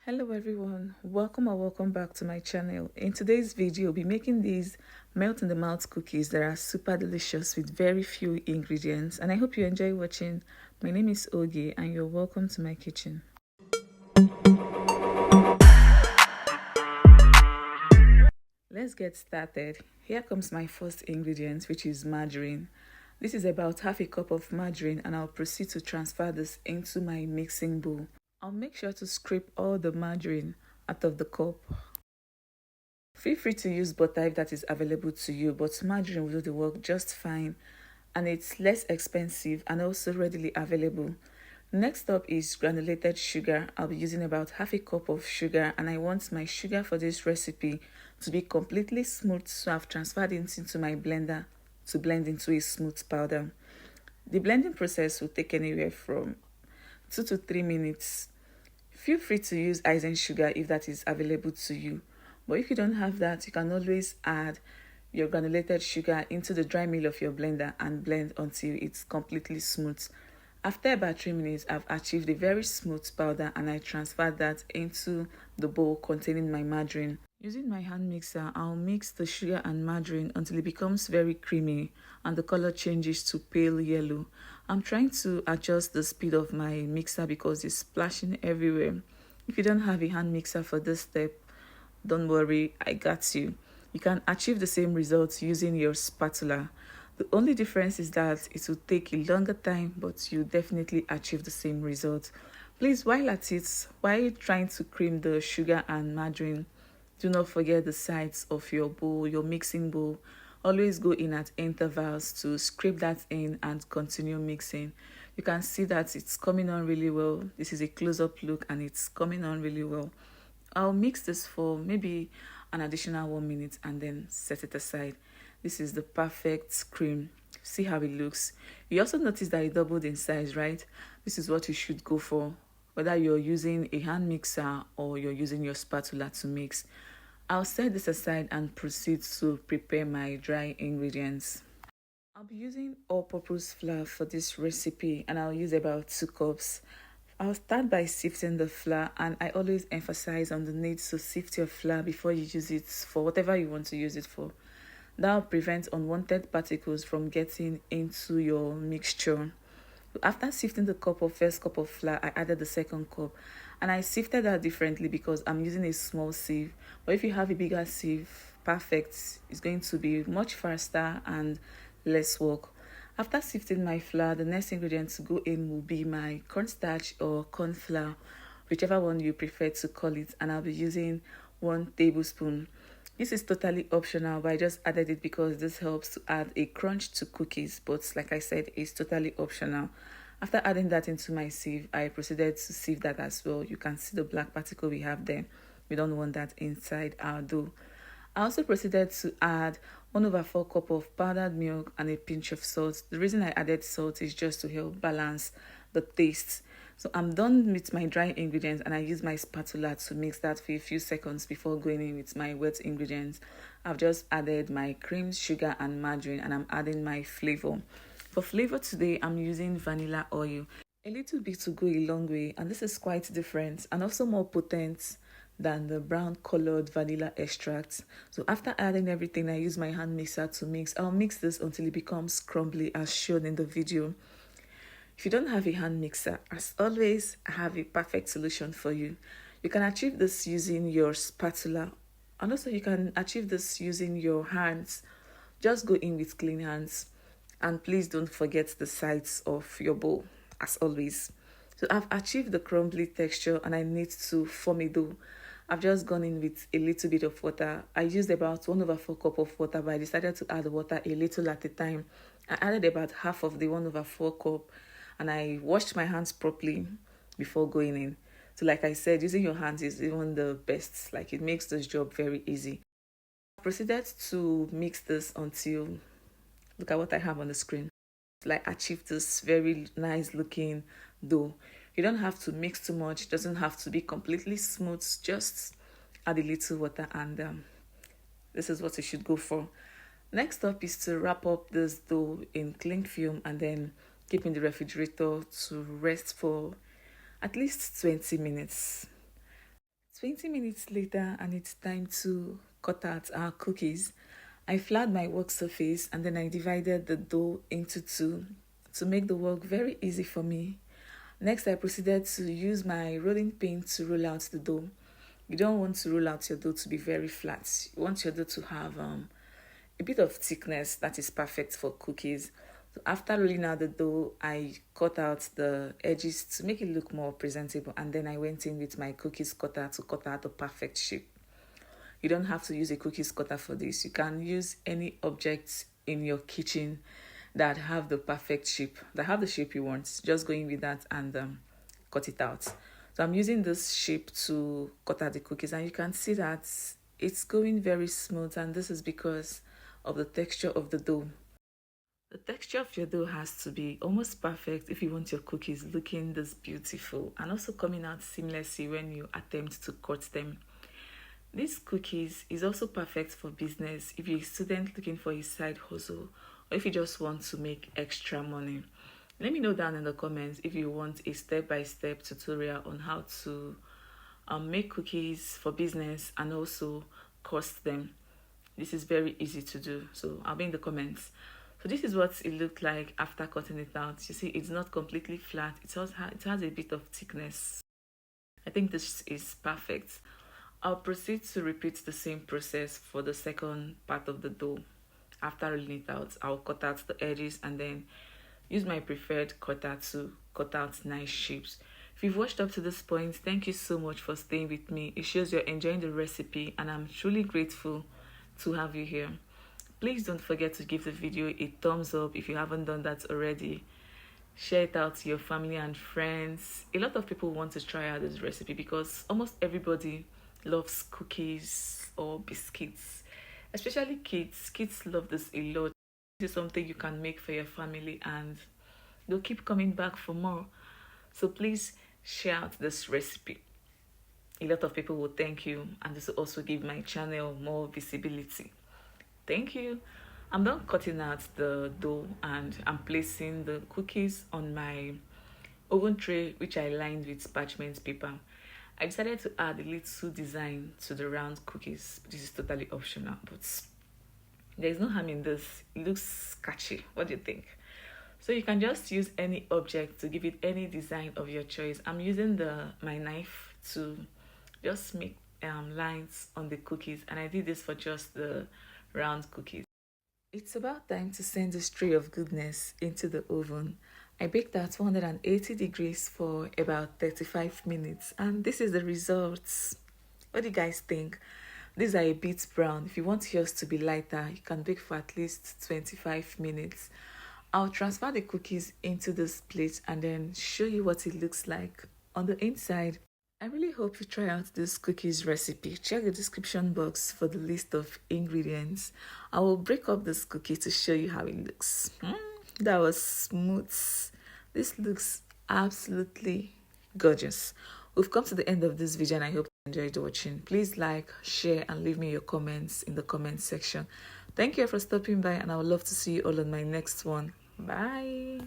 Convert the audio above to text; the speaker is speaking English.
Hello everyone, welcome or welcome back to my channel. In today's video, I'll be making these melt in the mouth cookies that are super delicious with very few ingredients, and I hope you enjoy watching. My name is Oge and you're welcome to my kitchen. Let's get started. Here comes my first ingredient, which is margarine. This is about half a cup of margarine, and I'll proceed to transfer this into my mixing bowl. I'll make sure to scrape all the margarine out of the cup. Feel free to use butter if that is available to you, but margarine will do the work just fine, and it's less expensive and also readily available. Next up is granulated sugar. I'll be using about half a cup of sugar, and I want my sugar for this recipe to be completely smooth, so I've transferred it into my blender to blend into a smooth powder. The blending process will take anywhere from 2 to 3 minutes. Feel free to use icing sugar if that is available to you. But if you don't have that, you can always add your granulated sugar into the dry mill of your blender and blend until it's completely smooth. After about 3 minutes, I've achieved a very smooth powder, and I transferred that into the bowl containing my margarine. Using my hand mixer, I'll mix the sugar and margarine until it becomes very creamy and the color changes to pale yellow. I'm trying to adjust the speed of my mixer because it's splashing everywhere. If you don't have a hand mixer for this step, don't worry, I got you. You can achieve the same results using your spatula. The only difference is that it will take a longer time, but you definitely achieve the same result. Please, while trying to cream the sugar and margarine, do not forget the sides of your bowl, your mixing bowl. Always go in at intervals to scrape that in and continue mixing. You can see that it's coming on really well. This is a close-up look and it's coming on really well. I'll mix this for maybe an additional 1 minute and then set it aside. This is the perfect cream. See how it looks. You also notice that it doubled in size, right? This is what you should go for, whether you're using a hand mixer or you're using your spatula to mix. I'll set this aside and proceed to prepare my dry ingredients. I'll be using all-purpose flour for this recipe, and I'll use about 2 cups. I'll start by sifting the flour, and I always emphasize on the need to sift your flour before you use it for whatever you want to use it for. That will prevent unwanted particles from getting into your mixture. After sifting the first cup of flour, I added the second cup, and I sifted that differently because I'm using a small sieve. But if you have a bigger sieve, perfect. It's going to be much faster and less work. After sifting my flour, the next ingredient to go in will be my cornstarch or corn flour, whichever one you prefer to call it, and I'll be using 1 tablespoon. This is totally optional, but I just added it because this helps to add a crunch to cookies. But like I said, it's totally optional. After adding that into my sieve, I proceeded to sieve that as well. You can see the black particle we have there. We don't want that inside our dough. I also proceeded to add 1/4 cup of powdered milk and a pinch of salt. The reason I added salt is just to help balance the taste. So I'm done with my dry ingredients, and I use my spatula to mix that for a few seconds before going in with my wet ingredients. I've just added my cream, sugar and margarine, and I'm adding my flavor. For flavor today, I'm using vanilla oil. A little bit to go a long way, and this is quite different and also more potent than the brown colored vanilla extract. So after adding everything, I use my hand mixer to mix. I'll mix this until it becomes crumbly as shown in the video. If you don't have a hand mixer, as always, I have a perfect solution for you. You can achieve this using your spatula, and also you can achieve this using your hands. Just go in with clean hands, and please don't forget the sides of your bowl, as always. So I've achieved the crumbly texture, and I need to form a dough. I've just gone in with a little bit of water. I used about 1/4 cup of water, but I decided to add water a little at a time. I added about half of the 1/4 cup, and I washed my hands properly before going in. So like I said, using your hands is even the best. Like, it makes this job very easy. I proceeded to mix this until, look at what I have on the screen. Like, achieve this very nice looking dough. You don't have to mix too much. It doesn't have to be completely smooth. Just add a little water, and this is what you should go for. Next up is to wrap up this dough in cling film and then keep in the refrigerator to rest for at least 20 minutes. 20 minutes later, and it's time to cut out our cookies. I floured my work surface and then I divided the dough into two to make the work very easy for me. Next, I proceeded to use my rolling pin to roll out the dough. You don't want to roll out your dough to be very flat. You want your dough to have a bit of thickness that is perfect for cookies. So after rolling out the dough, I cut out the edges to make it look more presentable, and then I went in with my cookies cutter to cut out the perfect shape. You don't have to use a cookies cutter for this. You can use any objects in your kitchen that have the perfect shape, that have the shape you want. Just go in with that and cut it out. So I'm using this shape to cut out the cookies, and you can see that it's going very smooth, and this is because of the texture of the dough. The texture of your dough has to be almost perfect if you want your cookies looking this beautiful and also coming out seamlessly when you attempt to cut them. These cookies is also perfect for business if you're a student looking for a side hustle, or if you just want to make extra money. Let me know down in the comments if you want a step-by-step tutorial on how to make cookies for business and also cost them. This is very easy to do, so I'll be in the comments. So this is what it looked like after cutting it out. You see, it's not completely flat. It has a bit of thickness. I think this is perfect. I'll proceed to repeat the same process for the second part of the dough. After rolling it out, I'll cut out the edges and then use my preferred cutter to cut out nice shapes. If you've watched up to this point, thank you so much for staying with me. It shows you're enjoying the recipe and I'm truly grateful to have you here. Please don't forget to give the video a thumbs up if you haven't done that already. Share it out to your family and friends. A lot of people want to try out this recipe because almost everybody loves cookies or biscuits, especially kids. Kids love this a lot. This is something you can make for your family and they'll keep coming back for more. So please share out this recipe. A lot of people will thank you, and this will also give my channel more visibility. Thank you. I'm done cutting out the dough and I'm placing the cookies on my oven tray, which I lined with parchment paper. I decided to add a little design to the round cookies. This is totally optional, but there's no harm in this. It looks catchy. What do you think? So you can just use any object to give it any design of your choice. I'm using my knife to just make lines on the cookies, and I did this for just the round cookies. It's about time to send this tray of goodness into the oven. I baked at 180 degrees for about 35 minutes, and this is the results. What do you guys think? These are a bit brown. If you want yours to be lighter, you can bake for at least 25 minutes. I'll transfer the cookies into this plate and then show you what it looks like on the inside. I really hope you try out this cookies recipe. Check the description box for the list of ingredients. I will break up this cookie to show you how it looks. That was smooth. This looks absolutely gorgeous. We've come to the end of this video and I hope you enjoyed watching. Please like, share and leave me your comments in the comment section. Thank you for stopping by and I would love to see you all on my next one. Bye.